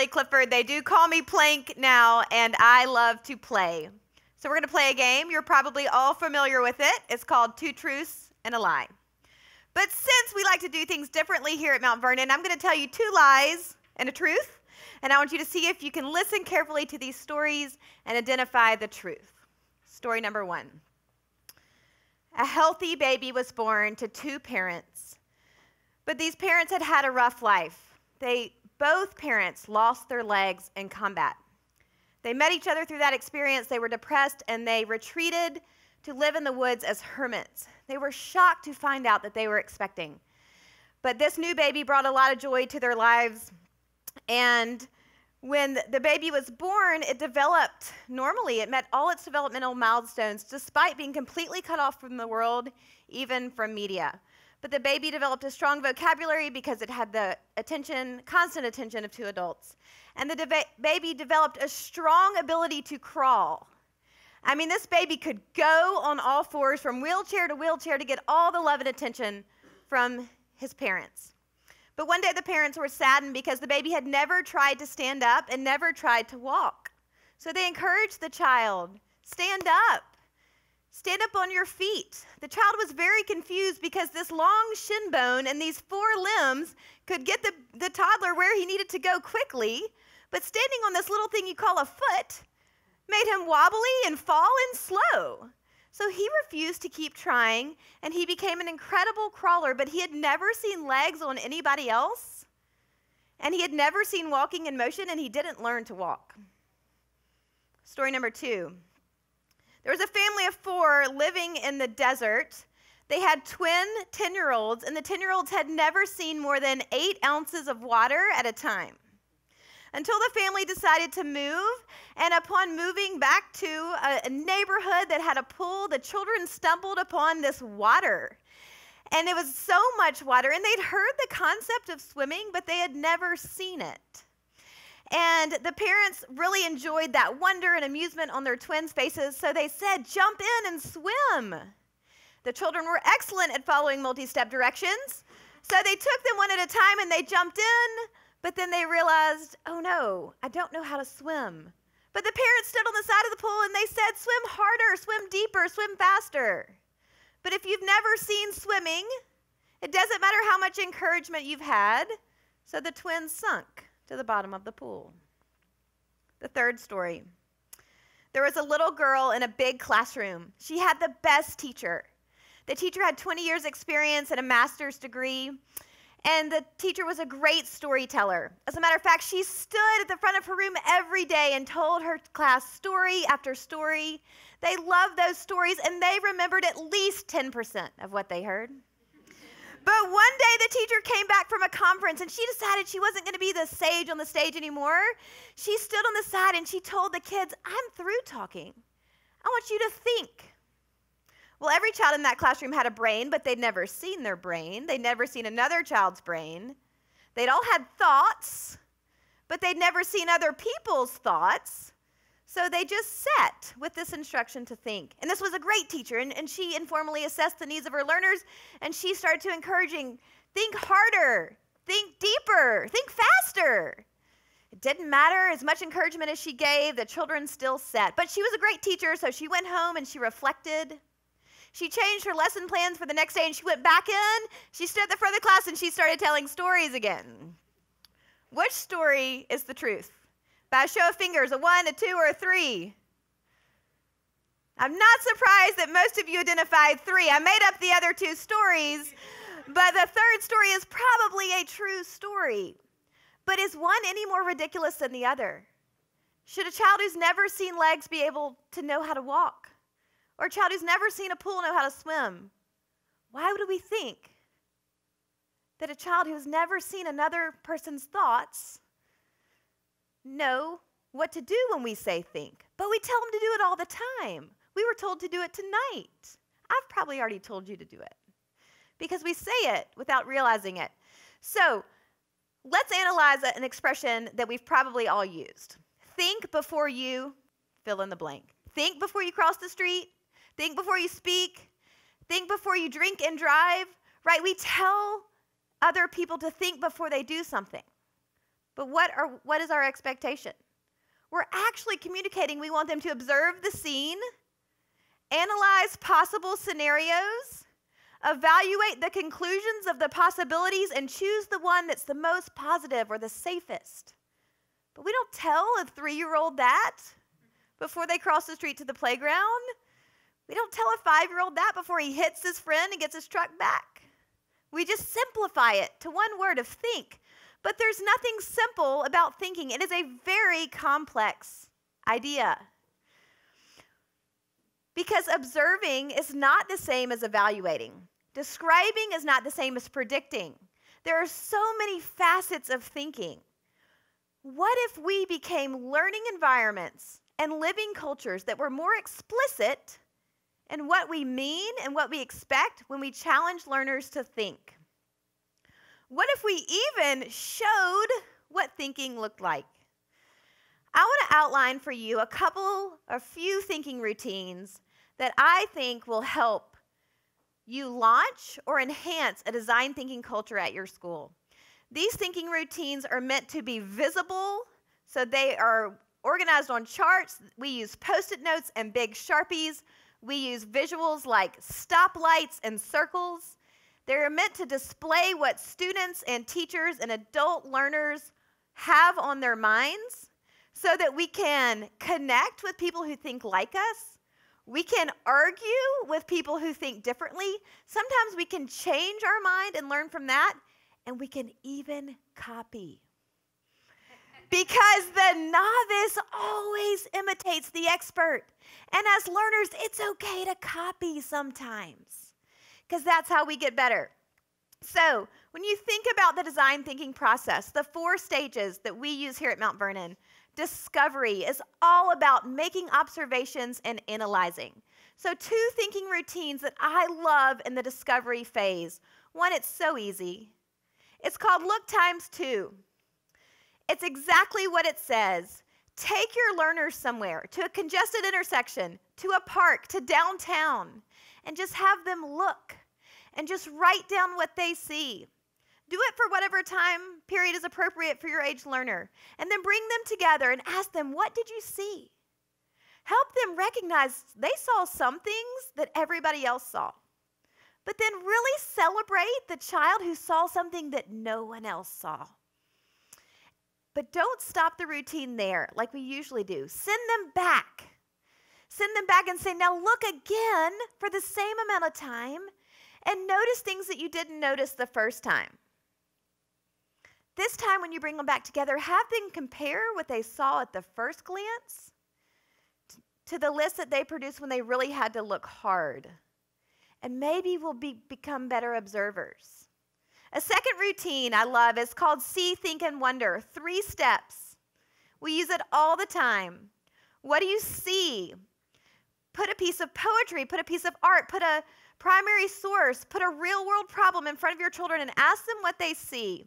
Shelley Clifford. They do call me Plank now, and I love to play. So we're going to play a game. You're probably all familiar with it. It's called Two Truths and a Lie. But since we like to do things differently here at Mount Vernon, I'm going to tell you two lies and a truth, and I want you to see if you can listen carefully to these stories and identify the truth. Story number one. A healthy baby was born to two parents, but these parents had had a rough life. Both parents lost their legs in combat. They met each other through that experience. They were depressed, and they retreated to live in the woods as hermits. They were shocked to find out that they were expecting. But this new baby brought a lot of joy to their lives, and when the baby was born, it developed normally. It met all its developmental milestones, despite being completely cut off from the world, even from media. But the baby developed a strong vocabulary because it had the constant attention of two adults. And the baby developed a strong ability to crawl. I mean, this baby could go on all fours from wheelchair to wheelchair to get all the love and attention from his parents. But one day the parents were saddened because the baby had never tried to stand up and never tried to walk. So they encouraged the child, stand up on your feet. The child was very confused because this long shin bone and these four limbs could get the toddler where he needed to go quickly, but standing on this little thing you call a foot made him wobbly and fall and slow. So he refused to keep trying, and he became an incredible crawler, but he had never seen legs on anybody else, and he had never seen walking in motion, and he didn't learn to walk. Story number two. There was a family of four living in the desert. They had twin 10-year-olds, and the 10-year-olds had never seen more than 8 ounces of water at a time, until the family decided to move. And upon moving back to a neighborhood that had a pool, the children stumbled upon this water. And it was so much water, and they'd heard the concept of swimming, but they had never seen it. And the parents really enjoyed that wonder and amusement on their twins' faces, so they said, "Jump in and swim." The children were excellent at following multi-step directions, so they took them one at a time and they jumped in. But then they realized, oh no, I don't know how to swim. But the parents stood on the side of the pool and they said, swim harder, swim deeper, swim faster. But if you've never seen swimming, it doesn't matter how much encouragement you've had. So the twins sunk to the bottom of the pool. The third story. There was a little girl in a big classroom. She had the best teacher. The teacher had 20 years experience and a master's degree. And the teacher was a great storyteller. As a matter of fact, she stood at the front of her room every day and told her class story after story. They loved those stories, and they remembered at least 10% of what they heard. But one day the teacher came back from a conference, and she decided she wasn't going to be the sage on the stage anymore. She stood on the side, and she told the kids, "I'm through talking. I want you to think." Well, every child in that classroom had a brain, but they'd never seen their brain. They'd never seen another child's brain. They'd all had thoughts, but they'd never seen other people's thoughts. So they just sat with this instruction to think. And this was a great teacher, and she informally assessed the needs of her learners, and she started to encouraging, think harder, think deeper, think faster. It didn't matter as much encouragement as she gave, the children still sat. But she was a great teacher, so she went home and she reflected. She changed her lesson plans for the next day, and she went back in. She stood at the front of the class, and she started telling stories again. Which story is the truth? By a show of fingers, a 1, a 2, or a 3? I'm not surprised that most of you identified 3. I made up the other 2 stories, but the third story is probably a true story. But is one any more ridiculous than the other? Should a child who's never seen legs be able to know how to walk? Or a child who's never seen a pool know how to swim? Why would we think that a child who's never seen another person's thoughts know what to do when we say think? But we tell them to do it all the time. We were told to do it tonight. I've probably already told you to do it because we say it without realizing it. So let's analyze an expression that we've probably all used. Think before you fill in the blank. Think before you cross the street. Think before you speak. Think before you drink and drive, right? We tell other people to think before they do something. But what is our expectation? We're actually communicating we want them to observe the scene, analyze possible scenarios, evaluate the conclusions of the possibilities, and choose the one that's the most positive or the safest. But we don't tell a 3-year-old that before they cross the street to the playground. We don't tell a 5-year-old that before he hits his friend and gets his truck back. We just simplify it to one word of think. But there's nothing simple about thinking. It is a very complex idea. Because observing is not the same as evaluating. Describing is not the same as predicting. There are so many facets of thinking. What if we became learning environments and living cultures that were more explicit in what we mean and what we expect when we challenge learners to think? What if we even showed what thinking looked like? I want to outline for you a few thinking routines that I think will help you launch or enhance a design thinking culture at your school. These thinking routines are meant to be visible, so they are organized on charts. We use Post-it notes and big Sharpies. We use visuals like stoplights and circles. They're meant to display what students and teachers and adult learners have on their minds so that we can connect with people who think like us. We can argue with people who think differently. Sometimes we can change our mind and learn from that, and we can even copy. Because the novice always imitates the expert. And as learners, it's okay to copy sometimes, because that's how we get better. So when you think about the design thinking process, the 4 stages that we use here at Mount Vernon, discovery is all about making observations and analyzing. So 2 thinking routines that I love in the discovery phase. One, it's so easy. It's called Look Times 2. It's exactly what it says. Take your learners somewhere, to a congested intersection, to a park, to downtown, and just have them look and just write down what they see. Do it for whatever time period is appropriate for your age learner, and then bring them together and ask them, what did you see? Help them recognize they saw some things that everybody else saw. But then really celebrate the child who saw something that no one else saw. But don't stop the routine there like we usually do. Send them back. Send them back and say, now look again for the same amount of time and notice things that you didn't notice the first time. This time when you bring them back together, have them compare what they saw at the first glance to the list that they produced when they really had to look hard. And maybe we'll become better observers. A second routine I love is called See, Think, and Wonder. 3 steps. We use it all the time. What do you see? Put a piece of poetry, put a piece of art, put a primary source, put a real-world problem in front of your children and ask them what they see.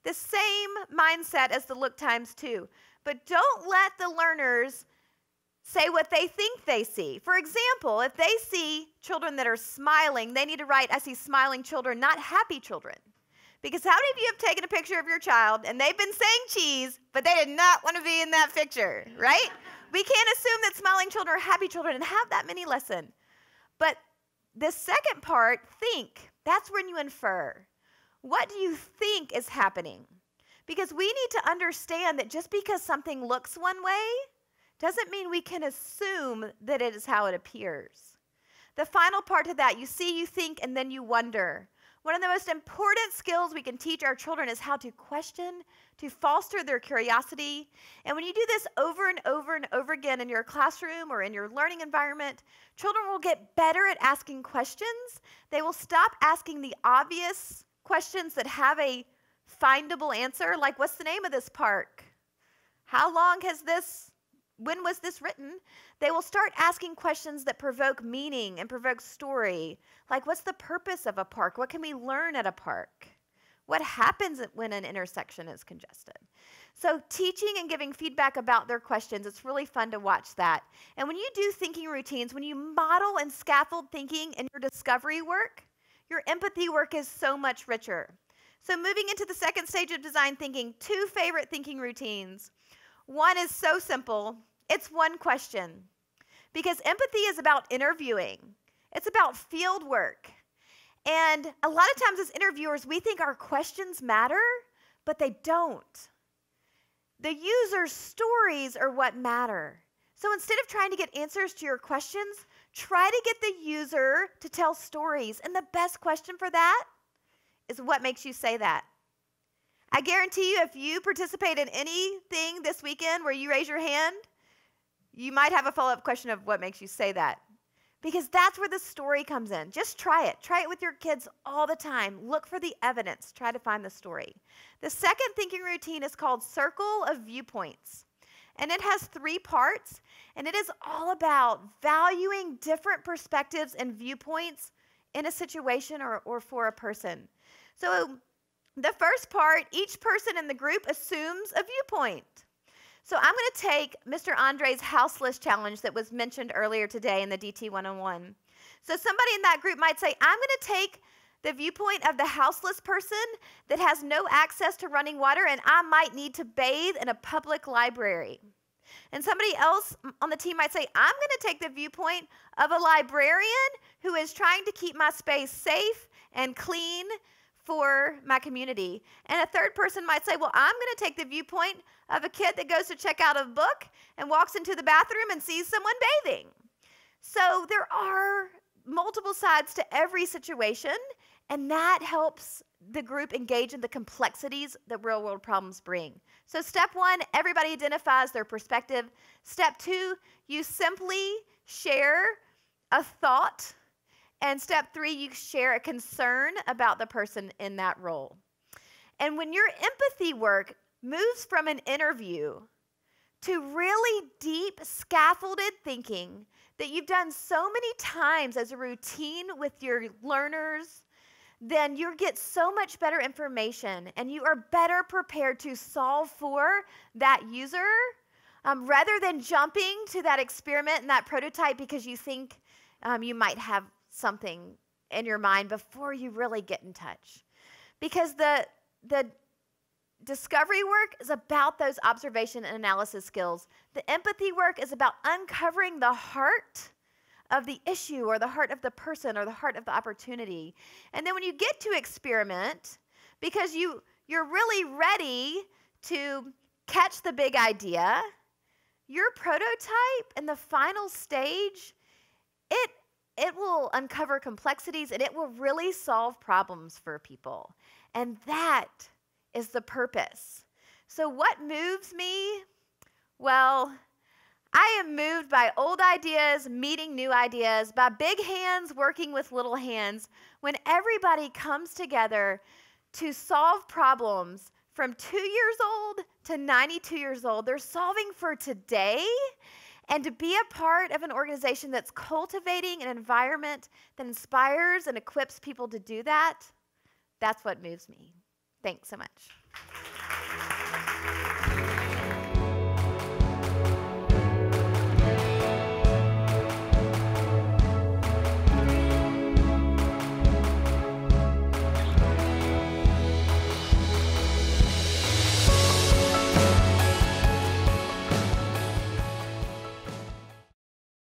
The same mindset as the Look Times 2. But don't let the learners say what they think they see. For example, if they see children that are smiling, they need to write, I see smiling children, not happy children. Because how many of you have taken a picture of your child and they've been saying cheese, but they did not want to be in that picture, right? We can't assume that smiling children are happy children and have that mini lesson. But the second part, think, that's when you infer. What do you think is happening? Because we need to understand that just because something looks one way doesn't mean we can assume that it is how it appears. The final part to that, you see, you think, and then you wonder. One of the most important skills we can teach our children is how to question, to foster their curiosity. And when you do this over and over and over again in your classroom or in your learning environment, children will get better at asking questions. They will stop asking the obvious questions that have a findable answer, like what's the name of this park? How long has this, when was this written? They will start asking questions that provoke meaning and provoke story, like what's the purpose of a park? What can we learn at a park? What happens when an intersection is congested? So teaching and giving feedback about their questions, it's really fun to watch that. And when you do thinking routines, when you model and scaffold thinking in your discovery work, your empathy work is so much richer. So moving into the second stage of design thinking, 2 favorite thinking routines. One is so simple. It's one question. Because empathy is about interviewing. It's about field work. And a lot of times as interviewers, we think our questions matter, but they don't. The user's stories are what matter. So instead of trying to get answers to your questions, try to get the user to tell stories. And the best question for that is what makes you say that. I guarantee you if you participate in anything this weekend where you raise your hand, you might have a follow-up question of what makes you say that. Because that's where the story comes in. Just try it. Try it with your kids all the time. Look for the evidence. Try to find the story. The second thinking routine is called Circle of Viewpoints. And it has 3 parts. And it is all about valuing different perspectives and viewpoints in a situation or for a person. So the first part, each person in the group assumes a viewpoint. So I'm going to take Mr. Andre's house list challenge that was mentioned earlier today in the DT 101. So somebody in that group might say, I'm going to take the viewpoint of the houseless person that has no access to running water and I might need to bathe in a public library. And somebody else on the team might say, I'm going to take the viewpoint of a librarian who is trying to keep my space safe and clean for my community. And a third person might say, well, I'm going to take the viewpoint of a kid that goes to check out a book and walks into the bathroom and sees someone bathing. So there are multiple sides to every situation, and that helps the group engage in the complexities that real-world problems bring. So step 1, everybody identifies their perspective. Step 2, you simply share a thought. And step 3, you share a concern about the person in that role. And when your empathy work moves from an interview to really deep scaffolded thinking that you've done so many times as a routine with your learners, then you get so much better information and you are better prepared to solve for that user rather than jumping to that experiment and that prototype because you think you might have something in your mind before you really get in touch. Because the discovery work is about those observation and analysis skills. The empathy work is about uncovering the heart of the issue or the heart of the person or the heart of the opportunity. And then when you get to experiment, because you're really ready to catch the big idea, your prototype in the final stage, it will uncover complexities and it will really solve problems for people. And that is the purpose. So what moves me? Well, I am moved by old ideas meeting new ideas, by big hands working with little hands, when everybody comes together to solve problems from 2 years old to 92 years old. They're solving for today. And to be a part of an organization that's cultivating an environment that inspires and equips people to do that, that's what moves me. Thanks so much.